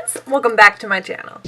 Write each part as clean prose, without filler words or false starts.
friends, welcome back to my channel.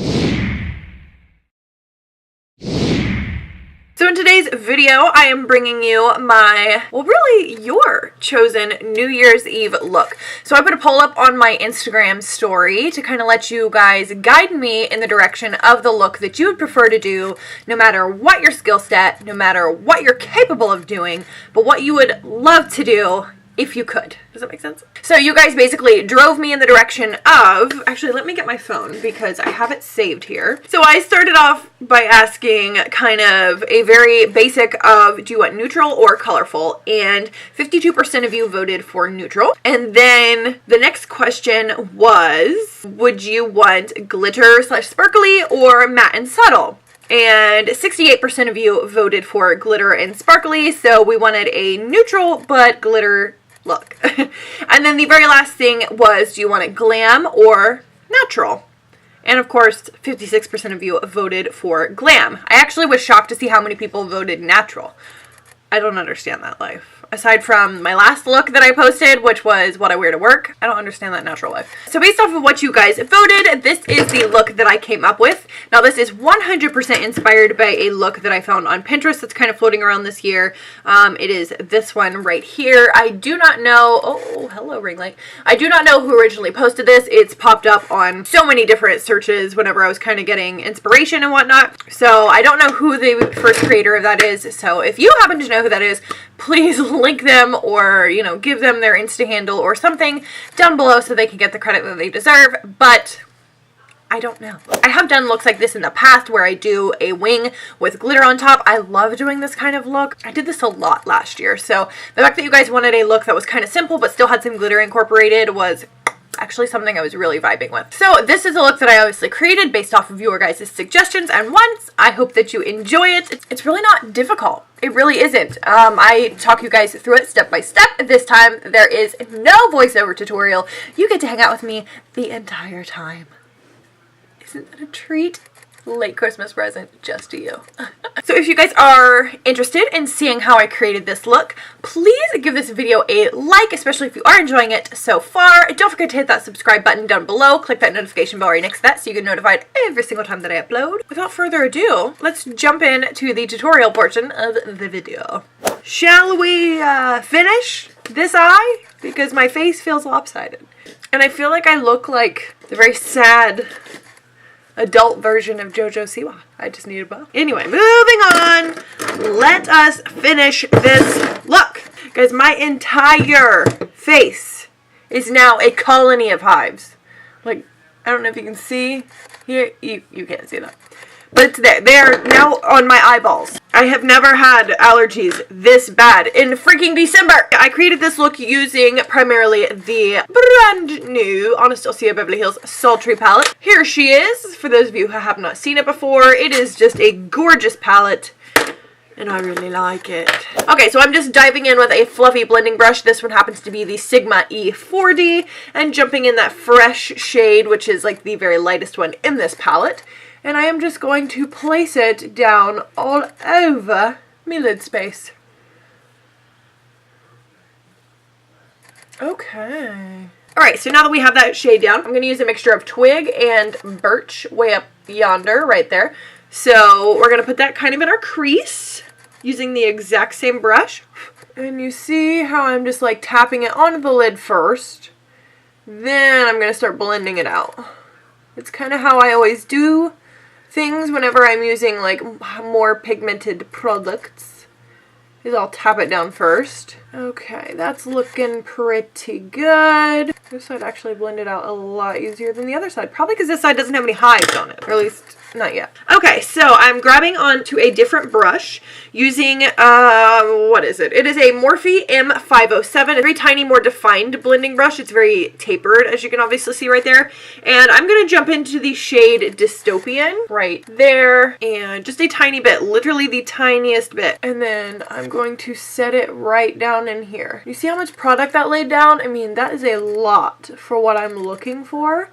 So in today's video, I am bringing you my, well really your chosen New Year's Eve look. So I put a poll up on my Instagram story to kind of let you guys guide me in the direction of the look that you would prefer to do, no matter what your skill set, no matter what you're capable of doing, but what you would love to do if you could. Does that make sense? So you guys basically drove me in the direction of, actually let me get my phone because I have it saved here. So I started off by asking kind of a very basic of, do you want neutral or colorful? And 52% of you voted for neutral. And then the next question was, would you want glitter / sparkly or matte and subtle? And 68% of you voted for glitter and sparkly, so we wanted a neutral but glitter look. And then the very last thing was, do you want it glam or natural? And of course, 56% of you voted for glam. I actually was shocked to see how many people voted natural. I don't understand that life. Aside from my last look that I posted, which was what I wear to work, I don't understand that natural life. So based off of what you guys voted, this is the look that I came up with. Now this is 100% inspired by a look that I found on Pinterest that's kind of floating around this year. It is this one right here. I do not know, oh, hello ring light. I do not know who originally posted this. It's popped up on so many different searches whenever I was kind of getting inspiration and whatnot. So I don't know who the first creator of that is. So if you happen to know who that is, please link them or, you know, give them their Insta handle or something down below so they can get the credit that they deserve, but I don't know. I have done looks like this in the past where I do a wing with glitter on top. I love doing this kind of look. I did this a lot last year, so the fact that you guys wanted a look that was kind of simple but still had some glitter incorporated was actually something I was really vibing with. So this is a look that I obviously created based off of your guys' suggestions and wants. I hope that you enjoy it. It's really not difficult. It really isn't. I talk you guys through it step by step. This time there is no voiceover tutorial. You get to hang out with me the entire time. Isn't that a treat? Late Christmas present just to you. So if you guys are interested in seeing how I created this look, please give this video a like, especially if you are enjoying it so far. Don't forget to hit that subscribe button down below. Click that notification bell right next to that so you get notified every single time that I upload. Without further ado, let's jump into the tutorial portion of the video. Shall we finish this eye? Because my face feels lopsided. And I feel like I look like the very sad adult version of JoJo Siwa. I just need a bow. Anyway, moving on. Let us finish this look. Guys, my entire face is now a colony of hives. Like, I don't know if you can see. Here, you can't see that. But it's there. They are now on my eyeballs. I have never had allergies this bad in freaking December. I created this look using primarily the brand new Anastasia Beverly Hills Sultry palette. Here she is, for those of you who have not seen it before. It is just a gorgeous palette, and I really like it. Okay, so I'm just diving in with a fluffy blending brush. This one happens to be the Sigma E40, and jumping in that fresh shade, which is like the very lightest one in this palette. And I am just going to place it down all over my lid space. Okay. Alright, so now that we have that shade down, I'm going to use a mixture of twig and birch way up yonder, right there. So we're going to put that kind of in our crease using the exact same brush. And you see how I'm just like tapping it onto the lid first. Then I'm going to start blending it out. It's kind of how I always do things whenever I'm using like more pigmented products, is I'll tap it down first. Okay, that's looking pretty good. This side actually blended out a lot easier than the other side, probably because this side doesn't have any hives on it, or at least not yet. Okay, so I'm grabbing onto a different brush using, what is it? It is a Morphe M507, a very tiny, more defined blending brush. It's very tapered, as you can obviously see right there. And I'm going to jump into the shade Dystopian right there, and just a tiny bit, literally the tiniest bit. And then I'm going to set it right down in here. You see how much product that laid down? I mean, that is a lot for what I'm looking for.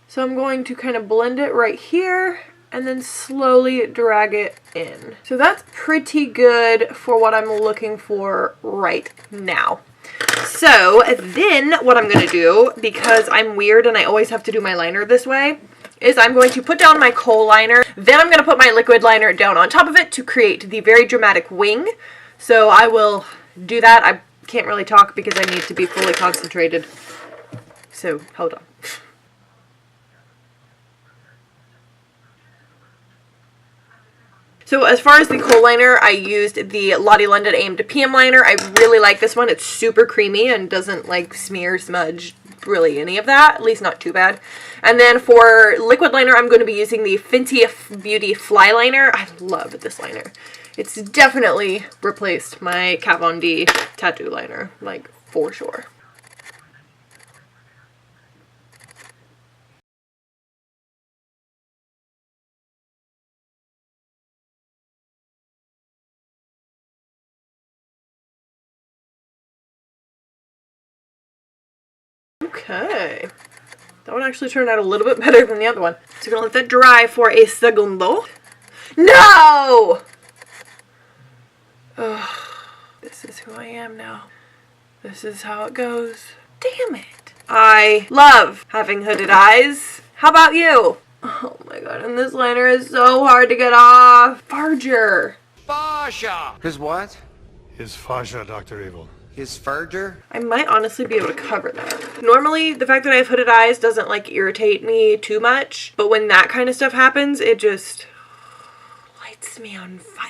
So I'm going to kind of blend it right here and then slowly drag it in. So that's pretty good for what I'm looking for right now. So then what I'm going to do, because I'm weird and I always have to do my liner this way, is I'm going to put down my kohl liner. Then I'm going to put my liquid liner down on top of it to create the very dramatic wing. So I will do that. I can't really talk because I need to be fully concentrated. So hold on. So as far as the kohl liner, I used the Lottie London AM to PM liner. I really like this one. It's super creamy and doesn't like smear, smudge, really any of that. At least not too bad. And then for liquid liner, I'm going to be using the Fenty Beauty Fly Liner. I love this liner. It's definitely replaced my Kat Von D tattoo liner, like for sure. Okay, that one actually turned out a little bit better than the other one. So I'm gonna let that dry for a segundo. No! Ugh, this is who I am now. This is how it goes. Damn it. I love having hooded eyes. How about you? Oh my god, and this liner is so hard to get off. Farger. Fascia! His what? His fascia, Dr. Evil. His farger? I might honestly be able to cover that. Normally, the fact that I have hooded eyes doesn't like irritate me too much, but when that kind of stuff happens, it just lights me on fire.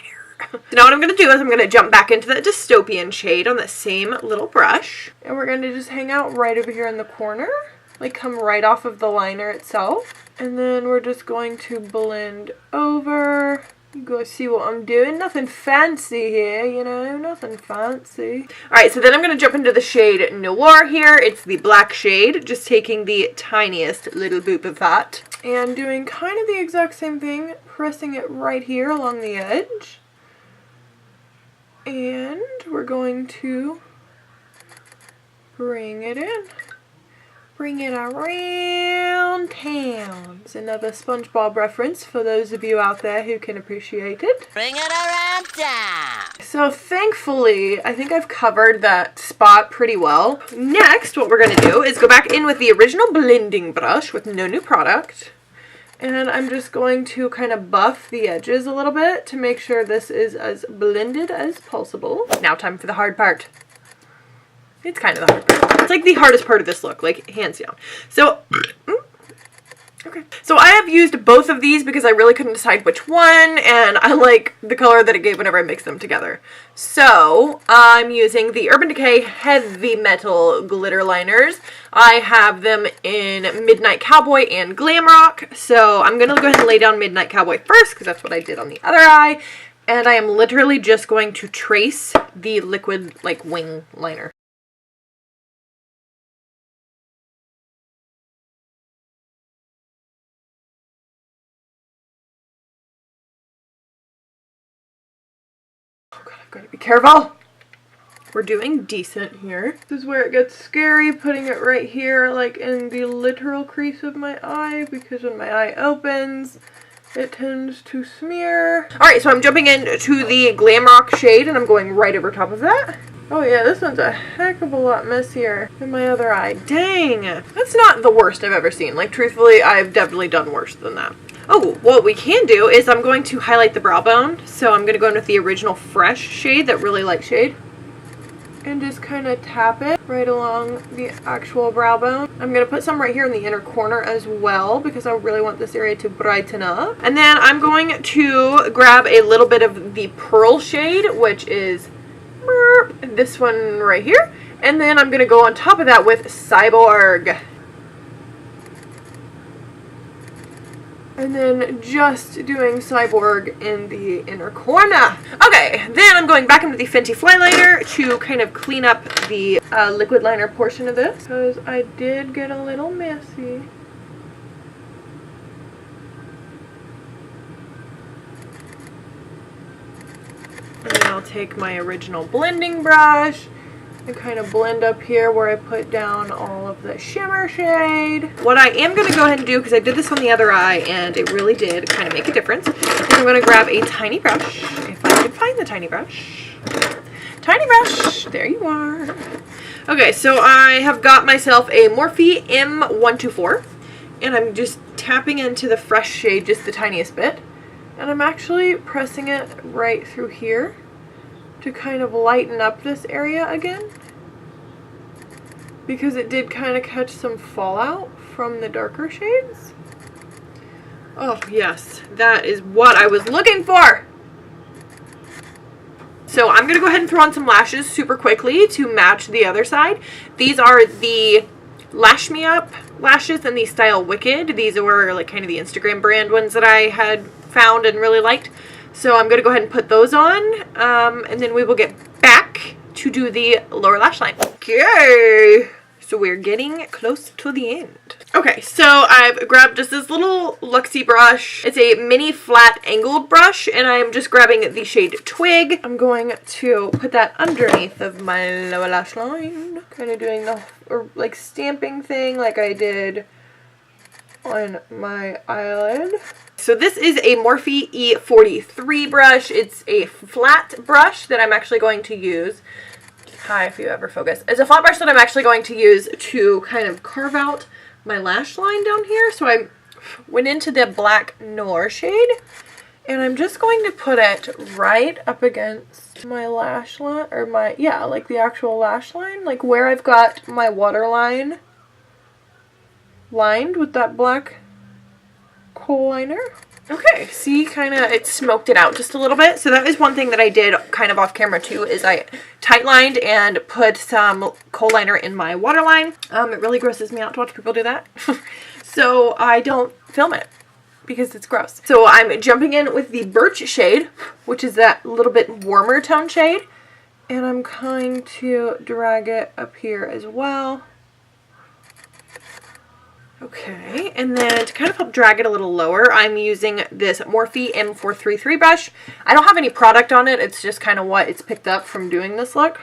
So now what I'm going to do is I'm going to jump back into that dystopian shade on the same little brush, and we're going to just hang out right over here in the corner, like come right off of the liner itself, and then we're just going to blend over. You guys see what I'm doing? Nothing fancy here, you know, nothing fancy. Alright, so then I'm going to jump into the shade Noir here. It's the black shade, just taking the tiniest little boop of that. And doing kind of the exact same thing, pressing it right here along the edge. And we're going to bring it in. Bring it around town. It's another SpongeBob reference for those of you out there who can appreciate it. Bring it around town! So thankfully, I think I've covered that spot pretty well. Next, what we're going to do is go back in with the original blending brush with no new product. And I'm just going to kind of buff the edges a little bit to make sure this is as blended as possible. Now time for the hard part. It's kind of the hard part. It's like the hardest part of this look, like hands down. So, okay. So I have used both of these because I really couldn't decide which one, and I like the color that it gave whenever I mix them together. So I'm using the Urban Decay Heavy Metal glitter liners. I have them in Midnight Cowboy and Glam Rock. So I'm going to go ahead and lay down Midnight Cowboy first because that's what I did on the other eye. And I am literally just going to trace the liquid like wing liner. Gotta be careful. We're doing decent here. This is where it gets scary, putting it right here, like in the literal crease of my eye, because when my eye opens, it tends to smear. Alright, so I'm jumping into the Glam Rock shade, and I'm going right over top of that. Oh yeah, this one's a heck of a lot messier than my other eye. Dang! That's not the worst I've ever seen. Like, truthfully, I've definitely done worse than that. Oh, what we can do is I'm going to highlight the brow bone. So I'm going to go in with the original Fresh shade, that really light shade. And just kind of tap it right along the actual brow bone. I'm going to put some right here in the inner corner as well because I really want this area to brighten up. And then I'm going to grab a little bit of the Pearl shade, which is this one right here. And then I'm going to go on top of that with Cyborg. And then just doing Cyborg in the inner corner. Okay, then I'm going back into the Fenty Fly Liner to kind of clean up the liquid liner portion of this, because I did get a little messy. And then I'll take my original blending brush and kind of blend up here where I put down all of the shimmer shade. What I am going to go ahead and do, because I did this on the other eye and it really did kind of make a difference, is I'm going to grab a tiny brush, if I could find the tiny brush. Tiny brush, there you are. Okay, so I have got myself a Morphe M124, And I'm just tapping into the fresh shade just the tiniest bit. And I'm actually pressing it right through here to kind of lighten up this area again, because it did kind of catch some fallout from the darker shades. Oh yes, that is what I was looking for. So I'm going to go ahead and throw on some lashes super quickly to match the other side. These are the Lash Me Up lashes in the style Wicked. These were like kind of the Instagram brand ones that I had found and really liked. So I'm going to go ahead and put those on, and then we will get back to do the lower lash line. Okay, so we're getting close to the end. Okay, so I've grabbed just this little Luxie brush. It's a mini flat angled brush, and I'm just grabbing the shade Twig. I'm going to put that underneath of my lower lash line, kind of doing the like stamping thing like I did on my eyelid. So this is a Morphe E43 brush. It's a flat brush that I'm actually going to use. Hi, if you ever focus. It's a flat brush that I'm actually going to use to kind of carve out my lash line down here. So I went into the Black Noir shade, and I'm just going to put it right up against my lash line, or my, yeah, like the actual lash line, like where I've got my waterline lined with that black kohl liner. Okay, see, kind of, it smoked it out just a little bit. So that is one thing that I did kind of off camera too, is I tight lined and put some kohl liner in my waterline. It really grosses me out to watch people do that. So I don't film it because it's gross. So I'm jumping in with the Birch shade, which is that little bit warmer tone shade. And I'm going to drag it up here as well. Okay, and then to kind of help drag it a little lower, I'm using this Morphe M433 brush. I don't have any product on it, it's just kind of what it's picked up from doing this look.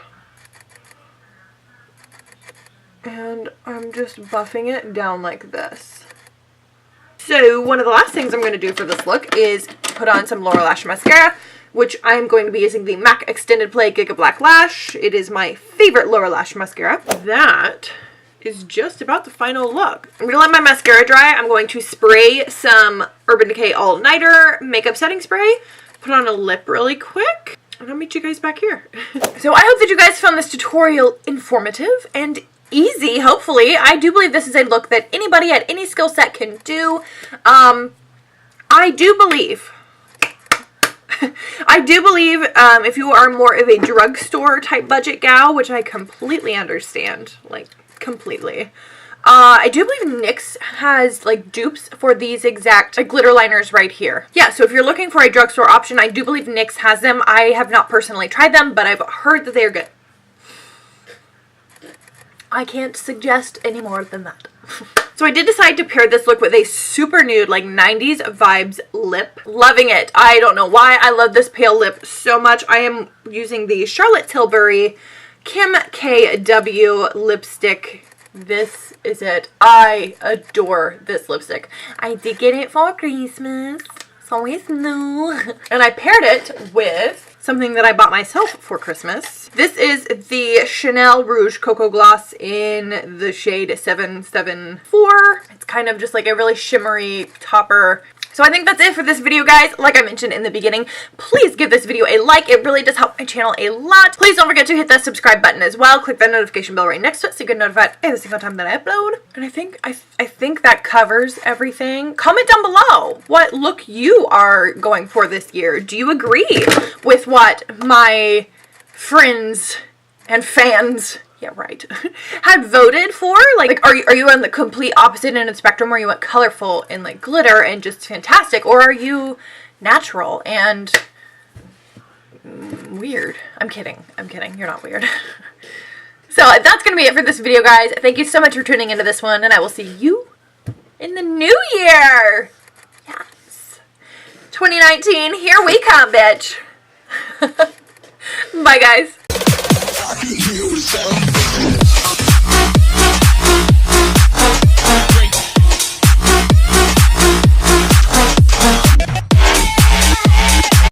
And I'm just buffing it down like this. So one of the last things I'm going to do for this look is put on some lower lash mascara, which I'm going to be using the MAC Extended Play Giga Black Lash. It is my favorite lower lash mascara. That is just about the final look. I'm going to let my mascara dry. I'm going to spray some Urban Decay All Nighter makeup setting spray, put on a lip really quick, and I'll meet you guys back here. So I hope that you guys found this tutorial informative and easy, hopefully. I do believe this is a look that anybody at any skill set can do. I do believe if you are more of a drugstore type budget gal, which I completely understand, like completely. I do believe NYX has like dupes for these exact like glitter liners right here. Yeah, so if you're looking for a drugstore option, I do believe NYX has them. I have not personally tried them, but I've heard that they are good. I can't suggest any more than that. So I did decide to pair this look with a super nude, like 90s vibes lip. Loving it. I don't know why I love this pale lip so much. I am using the Charlotte Tilbury Kim KW lipstick. This is it. I adore this lipstick. I did get it for Christmas. It's always new. And I paired it with something that I bought myself for Christmas. This is the Chanel Rouge Cocoa Gloss in the shade 774. It's kind of just like a really shimmery topper. So I think that's it for this video, guys. Like I mentioned in the beginning, please give this video a like. It really does help my channel a lot. Please don't forget to hit that subscribe button as well. Click that notification bell right next to it so you get notified every single time that I upload. And I think that covers everything. Comment down below what look you are going for this year. Do you agree with what my friends and fans, yeah, right, had voted for? Like are you on the complete opposite end of the spectrum where you want colorful and like glitter and just fantastic, or are you natural and weird? I'm kidding. You're not weird. So that's gonna be it for this video, guys. Thank you so much for tuning into this one, and I will see you in the new year. Yes, 2019, here we come, bitch. Bye, guys.